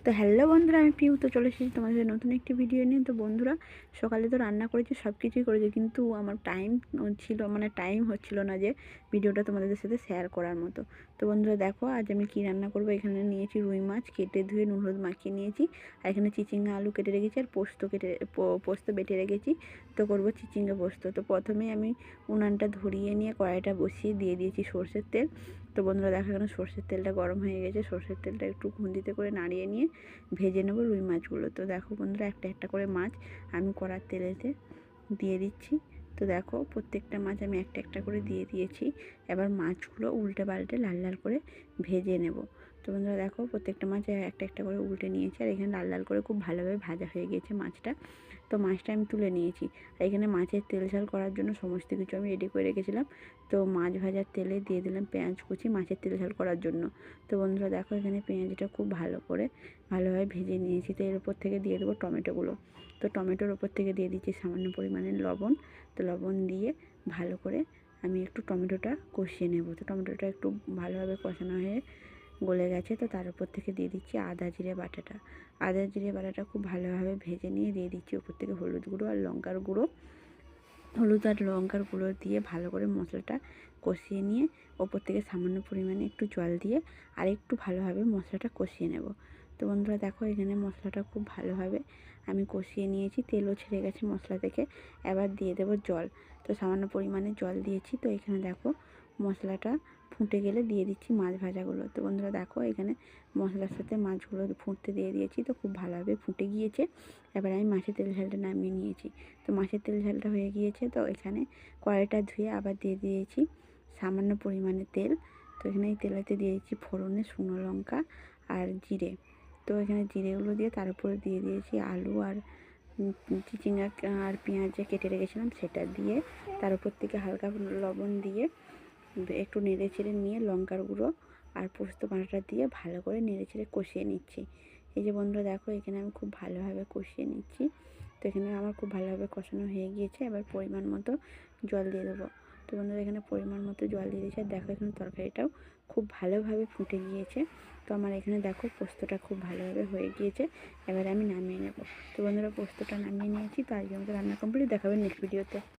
তো হ্যালো বন্ধুরা, আমি পিউ। তো চলে এসেছি তোমাদের নতুন একটি ভিডিও নিয়ে। তো বন্ধুরা, সকালে তো রান্না করেছি, সব কিছুই করেছি, কিন্তু আমার টাইম হচ্ছিল না যে ভিডিওটা তোমাদের সাথে শেয়ার করার মতো। তো বন্ধুরা দেখো, আজ আমি কি রান্না করব। এখানে নিয়েছি রুই মাছ, কেটে ধুয়ে নুন হলুদ মাখিয়ে নিয়েছি। আর এখানে চিচিঙ্গা আলু কেটে রেখেছি, আর পোস্ত বেটে রেখেছি। তো করবো চিচিঙ্গা পোস্ত। তো প্রথমে আমি উনানটা ধরিয়ে নিয়ে কড়াইটা বসিয়ে দিয়ে দিয়েছি সর্ষের তেল। তো বন্ধুরা দেখো, এখানে সর্ষের তেলটা গরম হয়ে গেছে। সর্ষের তেলটা একটু খুন্তিতে করে নাড়িয়ে নিয়ে ভেজে নেব রুই মাছগুলো। তো দেখো বন্ধুরা, একটা একটা করে মাছ আমি কড়ার তেলেতে দিয়ে দিচ্ছি। তো দেখো, প্রত্যেকটা মাছ আমি একটা একটা করে দিয়ে দিয়েছি। এবার মাছগুলো উল্টে পাল্টে লাল লাল করে ভেজে নেব। তো বন্ধুরা দেখো, প্রত্যেকটা মাছ একটা একটা করে উল্টে নিয়েছি, আর এখানে লাল লাল করে খুব ভালোভাবে ভাজা হয়ে গিয়েছে মাছটা। তো মাছটা আমি তুলে নিয়েছি। আর এখানে মাছের তেল ঝাল করার জন্য সমস্ত কিছু আমি রেডি করে রেখেছিলাম। তো মাছ ভাজার তেলে দিয়ে দিলাম পেঁয়াজ কুচি মাছের তেল ঝাল করার জন্য। তো বন্ধুরা দেখো, এখানে পেঁয়াজটা খুব ভালোভাবে ভেজে নিয়েছি। তো এর উপর থেকে দিয়ে দেবো টমেটোগুলো। তো টমেটোর ওপর থেকে দিয়ে দিচ্ছি সামান্য পরিমাণে লবণ। তো লবণ দিয়ে ভালো করে আমি একটু টমেটোটা কষিয়ে নেব। তো টমেটোটা একটু ভালোভাবে কষানো হয়ে গলে গেছে। তো তার উপর থেকে দিয়ে দিচ্ছি আদা জিরে বাটাটা। আদা জিরে বাটাটা খুব ভালোভাবে ভেজে নিয়ে দিয়ে দিচ্ছি ওপর থেকে হলুদ গুঁড়ো আর লঙ্কার গুঁড়ো। হলুদ আর লঙ্কার গুঁড়ো দিয়ে ভালো করে মশলাটা কষিয়ে নিয়ে ওপর থেকে সামান্য পরিমাণে একটু জল দিয়ে আর একটু ভালোভাবে মশলাটা কষিয়ে নেব। তো বন্ধুরা দেখো, এখানে মশলাটা খুব ভালোভাবে আমি কষিয়ে নিয়েছি, তেলও ছেড়ে গেছে মশলা থেকে। এবার দিয়ে দেবো জল। তো সামান্য পরিমাণে জল দিয়েছি। তো এখানে দেখো, মশলাটা ফুটে গেলে দিয়ে দিচ্ছি মাছ ভাজাগুলো। তো বন্ধুরা দেখো, এখানে মশলার সাথে মাছগুলো ফুটতে দিয়ে দিয়েছি। তো খুব ভালোভাবে ফুটে গিয়েছে। এবার আমি মাছের তেল ঝালটা নামিয়ে নিয়েছি। তো মাছের তেল ঝালটা হয়ে গিয়েছে। তো এখানে কড়াইটা ধুয়ে আবার দিয়ে দিয়েছি সামান্য পরিমাণে তেল। তো এখানে এই তেলেতে দিয়ে দিচ্ছি ফোড়নে শুকনো লঙ্কা আর জিরে। তো এখানে জিরেগুলো দিয়ে তার উপরে দিয়ে দিয়েছি আলু আর চিচিঙ্গা আর পেঁয়াজ যে কেটে রেখেছিলাম সেটা দিয়ে তার উপর থেকে হালকা লবণ দিয়ে একটু নেড়ে চেড়ে নিয়ে লঙ্কার গুঁড়ো আর পোস্ত বাটাটা দিয়ে ভালো করে নেড়ে চেড়ে কষিয়ে নিচ্ছি। এই যে বন্ধুরা দেখো, এখানে আমি খুব ভালোভাবে কষিয়ে নিচ্ছি। তো এখানে আমার খুব ভালোভাবে কষানো হয়ে গিয়েছে। এবার পরিমাণ মতো জল দিয়ে দেবো। তো বন্ধুরা এখানে পরিমাণ মতো জল দিয়ে দিয়েছি। আর দেখো, এখানে তরকারিটাও খুব ভালোভাবে ফুটে গিয়েছে। তো আমার এখানে দেখো পোস্তটা খুব ভালোভাবে হয়ে গিয়েছে। এবার আমি নামিয়ে নেব। তো বন্ধুরা, পোস্তটা নামিয়ে নিয়েছি। তো আজকের মতো রান্না কমপ্লিট। দেখাবেন নেক্সট ভিডিওতে।